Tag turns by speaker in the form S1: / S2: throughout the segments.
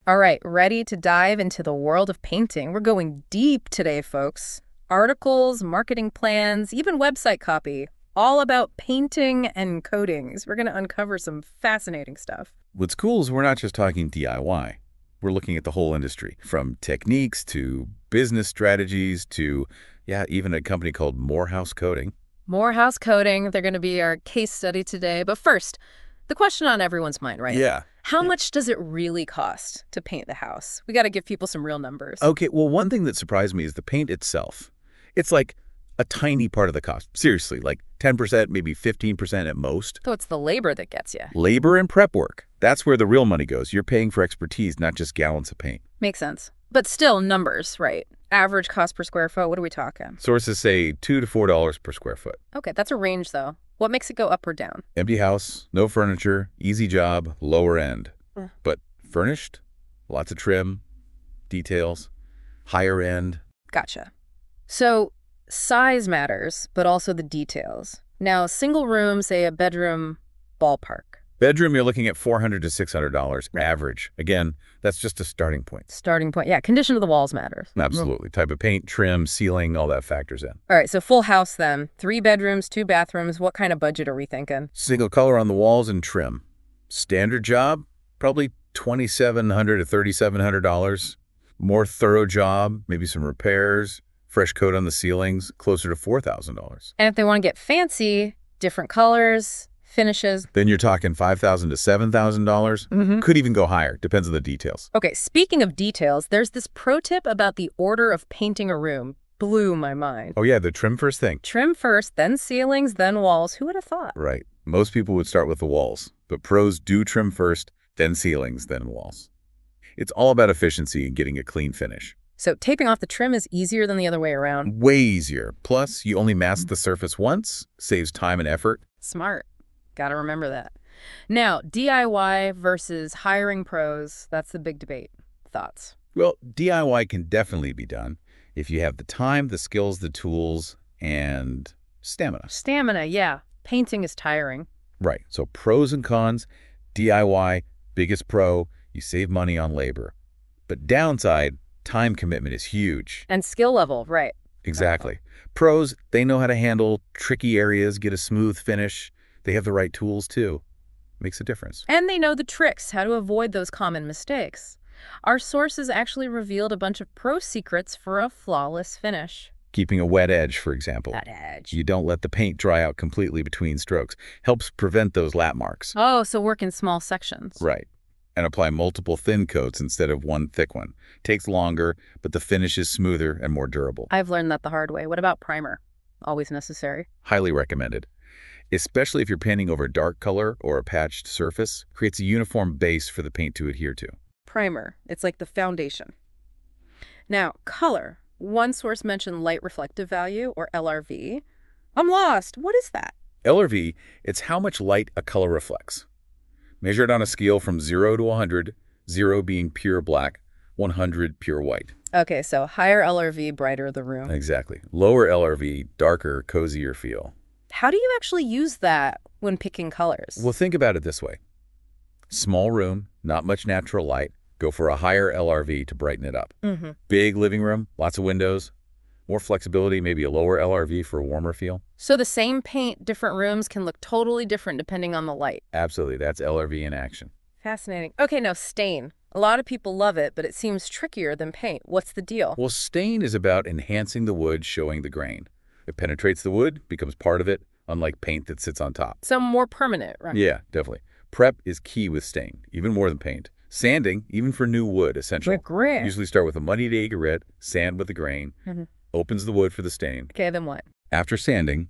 S1: All right, ready to dive into the world of painting. We're going deep today, folks. Articles, marketing plans, even website copy, all about painting and coatings. We're going to uncover some fascinating stuff.
S2: What's cool is we're not just talking DIY. We're looking at the whole industry, from techniques to business strategies to, yeah, even a company called Moorhouse Coating.
S1: Moorhouse Coating, they're going to be our case study today. But first, the question on everyone's mind, right?
S2: Yeah.
S1: How much does it really cost to paint the house? We got to give people some real numbers.
S2: Okay, well, one thing that surprised me is the paint itself. It's like a tiny part of the cost. Seriously, like 10%, maybe 15% at most.
S1: So it's the labor that gets you.
S2: Labor and prep work. That's where the real money goes. You're paying for expertise, not just gallons of paint.
S1: Makes sense. But still, numbers, right? Average cost per square foot, what are we talking?
S2: Sources say $2 to $4 per square foot.
S1: Okay, that's a range, though. What makes it go up or down?
S2: Empty house, no furniture, easy job, lower end. But furnished, lots of trim, details, higher end.
S1: Gotcha. So size matters, but also the details. Now, single room, say a bedroom, ballpark.
S2: Bedroom, you're looking at $400 to $600 average. Again, that's just a starting point.
S1: Starting point. Yeah, condition of the walls matters.
S2: Absolutely. Type of paint, trim, ceiling, all that factors in.
S1: All right, so full house then. 3 bedrooms, 2 bathrooms. What kind of budget are we thinking?
S2: Single color on the walls and trim. Standard job, probably $2,700 to $3,700. More thorough job, maybe some repairs, fresh coat on the ceilings, closer to $4,000.
S1: And if they want to get fancy, different colors, finishes.
S2: Then you're talking $5,000 to $7,000. Could even go higher, depends on the details.
S1: Okay, speaking of details, there's this pro tip about the order of painting a room. Blew my mind.
S2: Oh yeah, the trim first thing.
S1: Trim first, then ceilings, then walls. Who would have thought?
S2: Right. Most people would start with the walls, but pros do trim first, then ceilings, then walls. It's all about efficiency and getting a clean finish.
S1: So taping off the trim is easier than the other way around.
S2: Way easier. Plus, you only mask the surface once, saves time and effort.
S1: Smart. Got to remember that. Now, DIY versus hiring pros, that's the big debate. Thoughts?
S2: Well, DIY can definitely be done if you have the time, the skills, the tools, and stamina.
S1: Stamina, yeah. Painting is tiring.
S2: Right. So pros and cons. DIY, biggest pro, you save money on labor. But downside, time commitment is huge.
S1: And skill level, right.
S2: Exactly. Pros, they know how to handle tricky areas, get a smooth finish. They have the right tools, too. Makes a difference.
S1: And they know the tricks, how to avoid those common mistakes. Our sources actually revealed a bunch of pro secrets for a flawless finish.
S2: Keeping a wet edge, for example.
S1: That edge.
S2: You don't let the paint dry out completely between strokes. Helps prevent those lap marks.
S1: Oh, so work in small sections.
S2: Right. And apply multiple thin coats instead of one thick one. Takes longer, but the finish is smoother and more durable.
S1: I've learned that the hard way. What about primer? Always necessary.
S2: Highly recommended. Especially if you're painting over a dark color or a patched surface, creates a uniform base for the paint to adhere to.
S1: Primer. It's like the foundation. Now, color. One source mentioned light reflective value, or LRV. I'm lost. What is that?
S2: LRV, it's how much light a color reflects. Measured on a scale from 0 to 100, 0 being pure black, 100 pure white.
S1: Okay, so higher LRV, brighter the room.
S2: Exactly. Lower LRV, darker, cozier feel.
S1: How do you actually use that when picking colors?
S2: Well, think about it this way. Small room, not much natural light. Go for a higher LRV to brighten it up. Big living room, lots of windows. More flexibility, maybe a lower LRV for a warmer feel.
S1: So the same paint, different rooms can look totally different depending on the light.
S2: Absolutely. That's LRV in action.
S1: Fascinating. Okay, now stain. A lot of people love it, but it seems trickier than paint. What's the deal?
S2: Well, stain is about enhancing the wood, showing the grain. It penetrates the wood, becomes part of it, unlike paint that sits on top.
S1: So more permanent, right?
S2: Yeah, definitely. Prep is key with stain, even more than paint. Sanding, even for new wood, essential.
S1: Great.
S2: Usually start with a muddied aigrette, sand with the grain, opens the wood for the stain.
S1: Okay, then what?
S2: After sanding,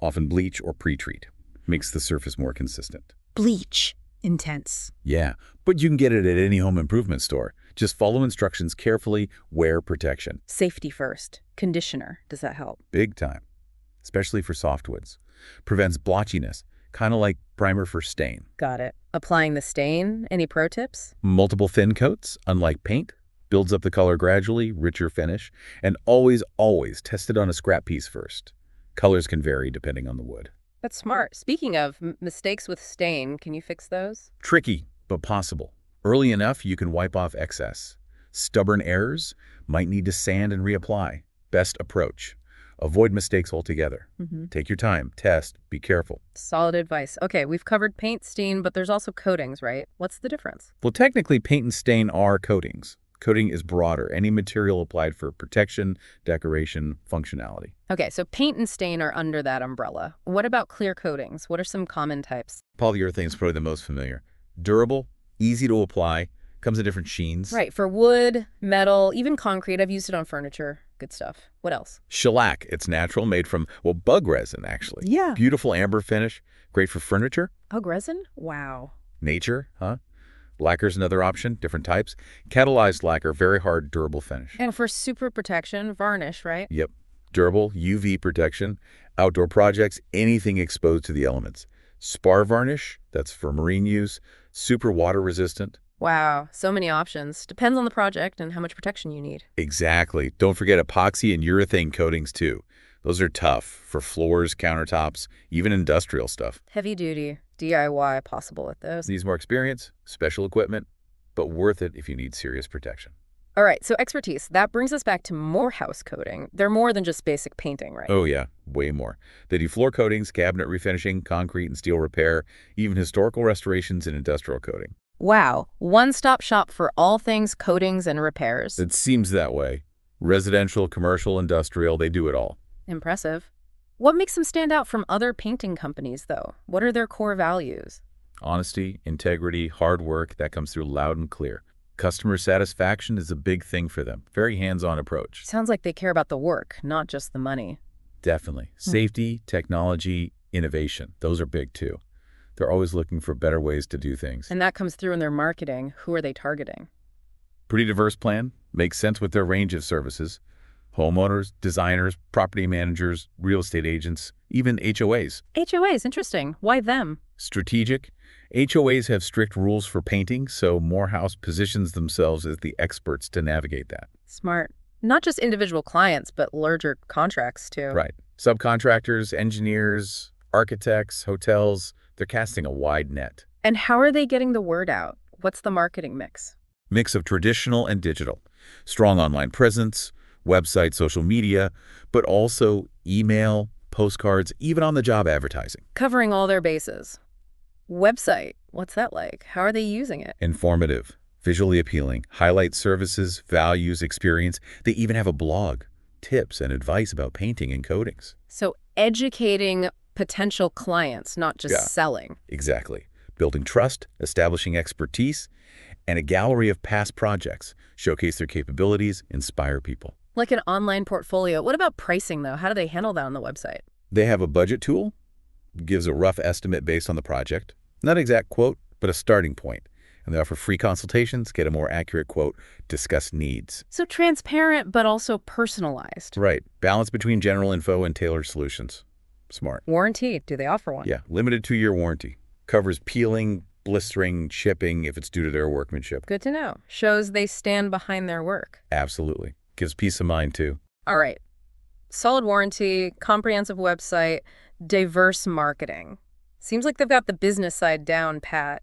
S2: often bleach or pre-treat. Makes the surface more consistent.
S1: Bleach. Intense.
S2: Yeah, but you can get it at any home improvement store. Just follow instructions carefully, wear protection.
S1: Safety first. Conditioner. Does that help?
S2: Big time, especially for softwoods. Prevents blotchiness, kind of like primer for stain.
S1: Got it. Applying the stain. Any pro tips?
S2: Multiple thin coats, unlike paint, builds up the color gradually, richer finish, and always, always test it on a scrap piece first. Colors can vary depending on the wood.
S1: That's smart. Speaking of mistakes with stain, can you fix those?
S2: Tricky, but possible. Early enough, you can wipe off excess. Stubborn errors might need to sand and reapply. Best approach. Avoid mistakes altogether. Take your time, test, be careful.
S1: Solid advice. Okay, we've covered paint, stain, but there's also coatings, right? What's the difference?
S2: Well, technically, paint and stain are coatings. Coating is broader, any material applied for protection, decoration, functionality.
S1: Okay, so paint and stain are under that umbrella. What about clear coatings? What are some common types?
S2: Polyurethane is probably the most familiar. Durable, easy to apply, comes in different sheens.
S1: Right, for wood, metal, even concrete. I've used it on furniture. Good stuff. What else?
S2: Shellac, it's natural, made from, well, bug resin, actually.
S1: Yeah.
S2: Beautiful amber finish, great for furniture.
S1: Bug resin? Wow.
S2: Nature, huh? Lacquer's another option, different types. Catalyzed lacquer, very hard, durable finish.
S1: And for super protection, varnish, right?
S2: Yep. Durable, UV protection. Outdoor projects, anything exposed to the elements. Spar varnish, that's for marine use. Super water resistant.
S1: Wow, so many options. Depends on the project and how much protection you need.
S2: Exactly. Don't forget epoxy and urethane coatings, too. Those are tough for floors, countertops, even industrial stuff.
S1: Heavy duty, DIY possible with those.
S2: Needs more experience, special equipment, but worth it if you need serious protection.
S1: All right, so expertise. That brings us back to Moorhouse Coating. They're more than just basic painting, right?
S2: Oh, yeah, way more. They do floor coatings, cabinet refinishing, concrete and steel repair, even historical restorations and industrial coating.
S1: Wow, one-stop shop for all things coatings and repairs.
S2: It seems that way. Residential, commercial, industrial, they do it all.
S1: Impressive. What makes them stand out from other painting companies, though? What are their core values?
S2: Honesty, integrity, hard work, that comes through loud and clear. Customer satisfaction is a big thing for them. Very hands-on approach.
S1: Sounds like they care about the work, not just the money.
S2: Definitely. Safety, technology, innovation, those are big too. They're always looking for better ways to do things.
S1: And that comes through in their marketing. Who are they targeting?
S2: Pretty diverse plan. Makes sense with their range of services. Homeowners, designers, property managers, real estate agents, even HOAs.
S1: HOAs, interesting. Why them?
S2: Strategic. HOAs have strict rules for painting, so Moorhouse positions themselves as the experts to navigate that.
S1: Smart. Not just individual clients, but larger contracts, too.
S2: Right. Subcontractors, engineers, architects, hotels, they're casting a wide net.
S1: And how are they getting the word out? What's the marketing mix?
S2: Mix of traditional and digital. Strong online presence, website, social media, but also email, postcards, even on-the-job advertising.
S1: Covering all their bases. Website, what's that like? How are they using it?
S2: Informative, visually appealing, highlight services, values, experience. They even have a blog, tips and advice about painting and coatings.
S1: So educating potential clients, not just selling.
S2: Exactly. Building trust, establishing expertise, and a gallery of past projects. Showcase their capabilities, inspire people.
S1: Like an online portfolio. What about pricing, though? How do they handle that on the website?
S2: They have a budget tool, gives a rough estimate based on the project. Not an exact quote, but a starting point. And they offer free consultations, get a more accurate quote, discuss needs.
S1: So transparent, but also personalized.
S2: Right. Balance between general info and tailored solutions. Smart.
S1: Warranty, do they offer one?
S2: Yeah. Limited 2-year warranty. Covers peeling, blistering, chipping if it's due to their workmanship.
S1: Good to know. Shows they stand behind their work.
S2: Absolutely. Gives peace of mind, too.
S1: All right. Solid warranty, comprehensive website, diverse marketing. Seems like they've got the business side down pat.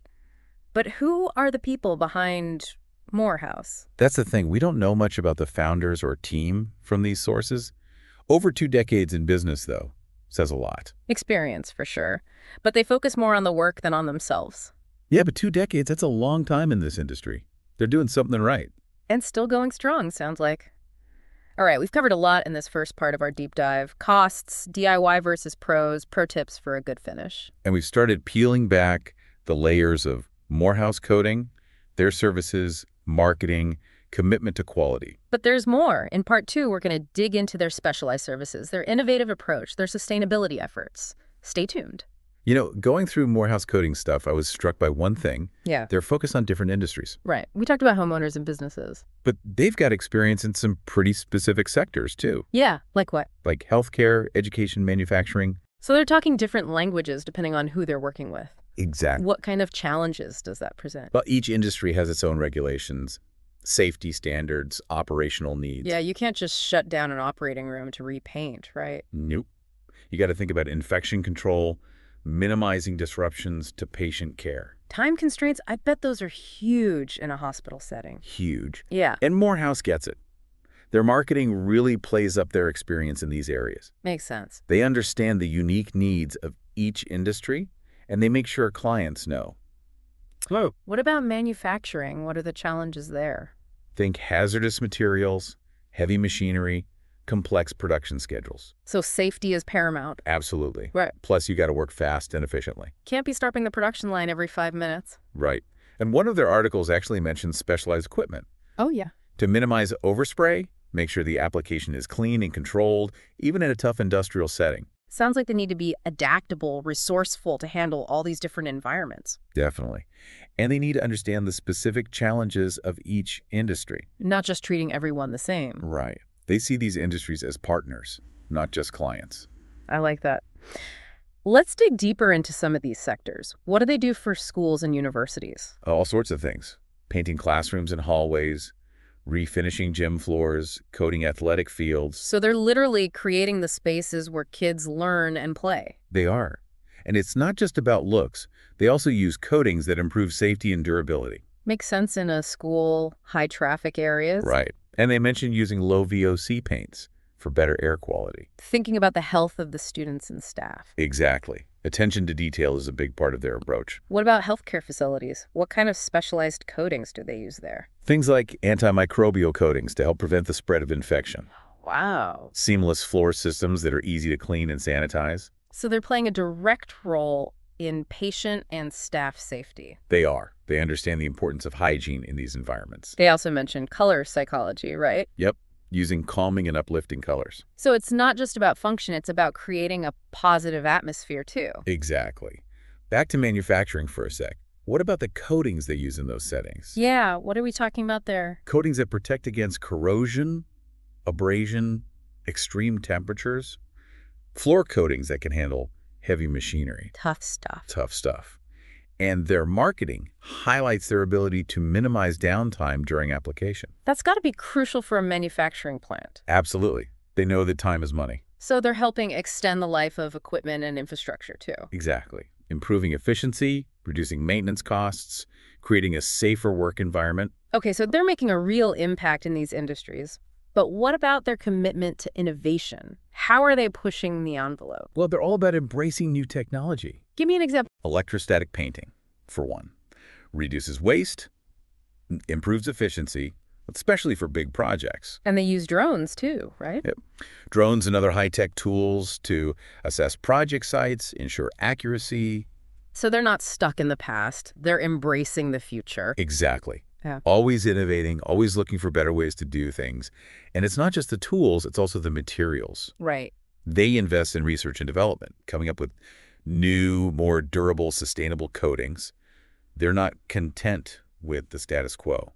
S1: But who are the people behind Moorhouse?
S2: That's the thing. We don't know much about the founders or team from these sources. Over 2 decades in business, though, says a lot.
S1: Experience, for sure. But they focus more on the work than on themselves.
S2: Yeah, but 2 decades, that's a long time in this industry. They're doing something right.
S1: And still going strong, sounds like. All right, we've covered a lot in this first part of our deep dive. Costs, DIY versus pros, pro tips for a good finish.
S2: And we've started peeling back the layers of Moorhouse Coating, their services, marketing, commitment to quality.
S1: But there's more. In part 2, we're going to dig into their specialized services, their innovative approach, their sustainability efforts. Stay tuned.
S2: You know, going through Moorhouse Coating stuff, I was struck by one thing.
S1: Yeah.
S2: They're focused on different industries.
S1: Right. We talked about homeowners and businesses.
S2: But they've got experience in some pretty specific sectors, too.
S1: Yeah, like what?
S2: Like healthcare, education, manufacturing.
S1: So they're talking different languages depending on who they're working with.
S2: Exactly.
S1: What kind of challenges does that present?
S2: Well, each industry has its own regulations, safety standards, operational needs.
S1: Yeah, you can't just shut down an operating room to repaint, right?
S2: Nope. You got to think about infection control, minimizing disruptions to patient care.
S1: Time constraints, I bet those are huge in a hospital setting.
S2: Huge.
S1: Yeah,
S2: And Moorhouse gets it. Their marketing really plays up their experience in these areas.
S1: makes sense.
S2: They understand the unique needs of each industry, and they make sure clients know. Hello.
S1: What about manufacturing? What are the challenges there?
S2: Think hazardous materials, heavy machinery, complex production schedules.
S1: So safety is paramount.
S2: Absolutely.
S1: Right.
S2: Plus, you got to work fast and efficiently.
S1: Can't be stopping the production line every 5 minutes.
S2: Right. And one of their articles actually mentions specialized equipment.
S1: Oh, yeah.
S2: To minimize overspray, make sure the application is clean and controlled, even in a tough industrial setting.
S1: Sounds like they need to be adaptable, resourceful to handle all these different environments.
S2: Definitely. And they need to understand the specific challenges of each industry.
S1: Not just treating everyone the same.
S2: Right. They see these industries as partners, not just clients.
S1: I like that. Let's dig deeper into some of these sectors. What do they do for schools and universities?
S2: All sorts of things. Painting classrooms and hallways, refinishing gym floors, coating athletic fields.
S1: So they're literally creating the spaces where kids learn and play.
S2: They are. And it's not just about looks. They also use coatings that improve safety and durability.
S1: Makes sense in a school, high traffic areas.
S2: Right. And they mentioned using low VOC paints for better air quality.
S1: Thinking about the health of the students and staff.
S2: Exactly. Attention to detail is a big part of their approach.
S1: What about healthcare facilities? What kind of specialized coatings do they use there?
S2: Things like antimicrobial coatings to help prevent the spread of infection.
S1: Wow.
S2: Seamless floor systems that are easy to clean and sanitize.
S1: So they're playing a direct role in patient and staff safety.
S2: They are. They understand the importance of hygiene in these environments.
S1: They also mentioned color psychology, right?
S2: Yep. Using calming and uplifting colors.
S1: So it's not just about function, it's about creating a positive atmosphere too.
S2: Exactly. Back to manufacturing for a sec. What about the coatings they use in those settings?
S1: Yeah, what are we talking about there?
S2: Coatings that protect against corrosion, abrasion, extreme temperatures. Floor coatings that can handle heavy machinery.
S1: Tough stuff.
S2: Tough stuff. And their marketing highlights their ability to minimize downtime during application.
S1: That's got to be crucial for a manufacturing plant.
S2: Absolutely. They know that time is money.
S1: So they're helping extend the life of equipment and infrastructure too.
S2: Exactly. Improving efficiency, reducing maintenance costs, creating a safer work environment.
S1: Okay, so they're making a real impact in these industries. But what about their commitment to innovation? How are they pushing the envelope?
S2: Well, they're all about embracing new technology.
S1: Give me an example.
S2: Electrostatic painting, for one. Reduces waste, improves efficiency, especially for big projects.
S1: And they use drones too, right?
S2: Yep. Drones and other high-tech tools to assess project sites, ensure accuracy.
S1: So they're not stuck in the past. They're embracing the future.
S2: Exactly.
S1: Yeah.
S2: Always innovating, always looking for better ways to do things. And it's not just the tools, it's also the materials.
S1: Right.
S2: They invest in research and development, coming up with new, more durable, sustainable coatings. They're not content with the status quo.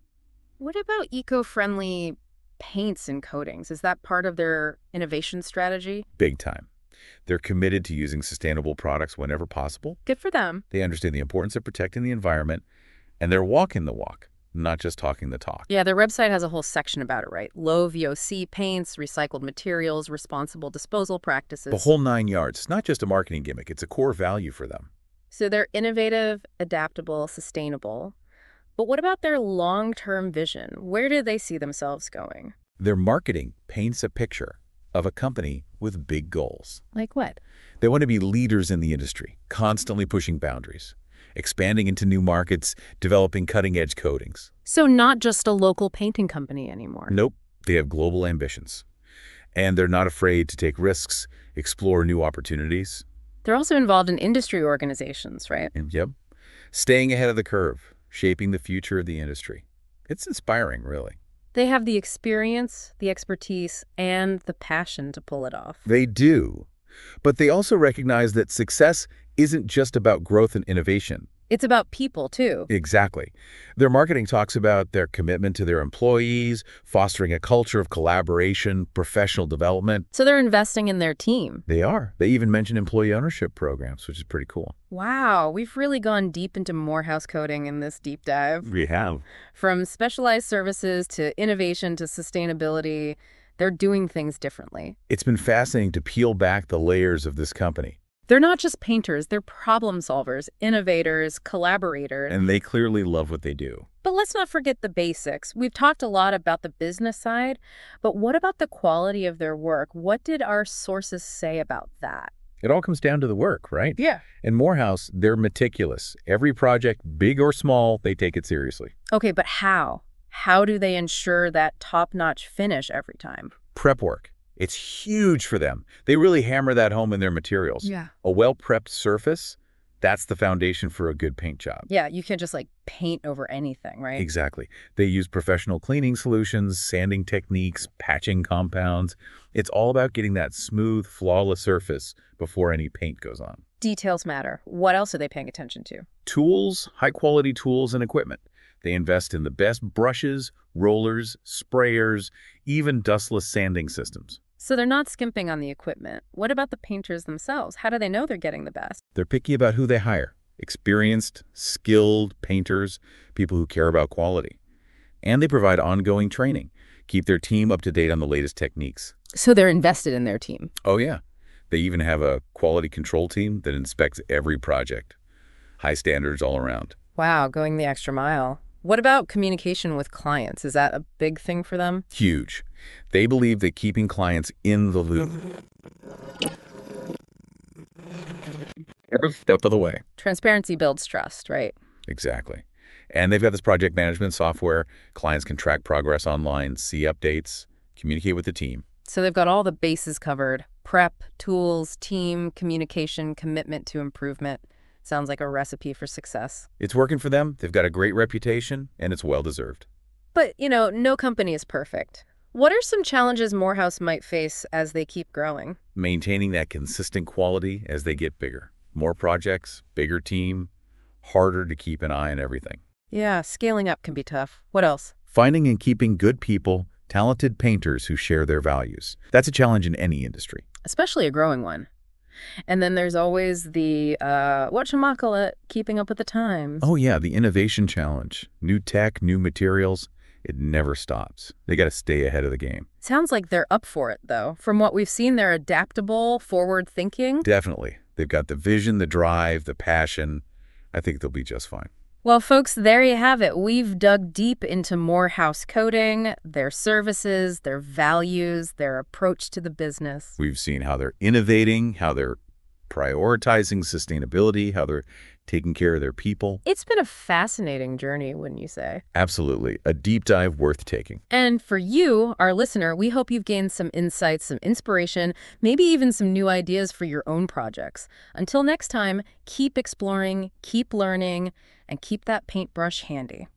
S1: What about eco-friendly paints and coatings? Is that part of their innovation strategy?
S2: Big time. They're committed to using sustainable products whenever possible.
S1: Good for them.
S2: They understand the importance of protecting the environment, and they're walking the walk, not just talking the talk.
S1: Yeah, their website has a whole section about it, right? Low VOC paints, recycled materials, responsible disposal practices.
S2: The whole 9 yards. It's not just a marketing gimmick. It's a core value for them.
S1: So they're innovative, adaptable, sustainable. But what about their long-term vision? Where do they see themselves going?
S2: Their marketing paints a picture of a company with big goals.
S1: Like what?
S2: They want to be leaders in the industry, constantly pushing boundaries, expanding into new markets, developing cutting-edge coatings.
S1: So not just a local painting company anymore.
S2: Nope, they have global ambitions. And they're not afraid to take risks, explore new opportunities.
S1: They're also involved in industry organizations, right?
S2: And yep, staying ahead of the curve, shaping the future of the industry. It's inspiring, really.
S1: They have the experience, the expertise, and the passion to pull it off.
S2: They do. But they also recognize that success isn't just about growth and innovation.
S1: It's about people, too.
S2: Exactly. Their marketing talks about their commitment to their employees, fostering a culture of collaboration, professional development.
S1: So they're investing in their team.
S2: They are. They even mention employee ownership programs, which is pretty cool.
S1: Wow, we've really gone deep into Moorhouse Coating in this deep dive.
S2: We have.
S1: From specialized services to innovation to sustainability, they're doing things differently.
S2: It's been fascinating to peel back the layers of this company.
S1: They're not just painters, they're problem solvers, innovators, collaborators.
S2: And they clearly love what they do.
S1: But let's not forget the basics. We've talked a lot about the business side, but what about the quality of their work? What did our sources say about that?
S2: It all comes down to the work, right?
S1: Yeah.
S2: In Moorhouse, they're meticulous. Every project, big or small, they take it seriously.
S1: Okay, but how? How do they ensure that top-notch finish every time?
S2: Prep work. It's huge for them. They really hammer that home in their materials.
S1: Yeah.
S2: A well-prepped surface, that's the foundation for a good paint job.
S1: Yeah, you can't just like paint over anything, right?
S2: Exactly. They use professional cleaning solutions, sanding techniques, patching compounds. It's all about getting that smooth, flawless surface before any paint goes on.
S1: Details matter. What else are they paying attention to?
S2: Tools, high-quality tools and equipment. They invest in the best brushes, rollers, sprayers, even dustless sanding systems.
S1: So they're not skimping on the equipment. What about the painters themselves? How do they know they're getting the best?
S2: They're picky about who they hire. Experienced, skilled painters, people who care about quality. And they provide ongoing training, keep their team up to date on the latest techniques.
S1: So they're invested in their team.
S2: Oh, yeah. They even have a quality control team that inspects every project. High standards all around.
S1: Wow, going the extra mile. What about communication with clients? Is that a big thing for them?
S2: Huge. They believe that keeping clients in the loop every step of the way.
S1: Transparency builds trust, right?
S2: Exactly. And they've got this project management software. Clients can track progress online, see updates, communicate with the team.
S1: So they've got all the bases covered. Prep, tools, team, communication, commitment to improvement. Sounds like a recipe for success.
S2: It's working for them. They've got a great reputation, and it's well-deserved.
S1: But, no company is perfect. What are some challenges Moorhouse might face as they keep growing?
S2: Maintaining that consistent quality as they get bigger. More projects, bigger team, harder to keep an eye on everything.
S1: Yeah, scaling up can be tough. What else?
S2: Finding and keeping good people, talented painters who share their values. That's a challenge in any industry.
S1: Especially a growing one. And then there's always the, whatchamacallit, keeping up with the times.
S2: Oh yeah, the innovation challenge. New tech, new materials. It never stops. They got to stay ahead of the game.
S1: Sounds like they're up for it, though. From what we've seen, they're adaptable, forward-thinking.
S2: Definitely. They've got the vision, the drive, the passion. I think they'll be just fine.
S1: Well, folks, there you have it. We've dug deep into Moorhouse Coating, their services, their values, their approach to the business.
S2: We've seen how they're innovating, how they're prioritizing sustainability, how they're taking care of their people.
S1: It's been a fascinating journey, wouldn't you say?
S2: Absolutely. A deep dive worth taking.
S1: And for you, our listener, we hope you've gained some insights, some inspiration, maybe even some new ideas for your own projects. Until next time, keep exploring, keep learning, and keep that paintbrush handy.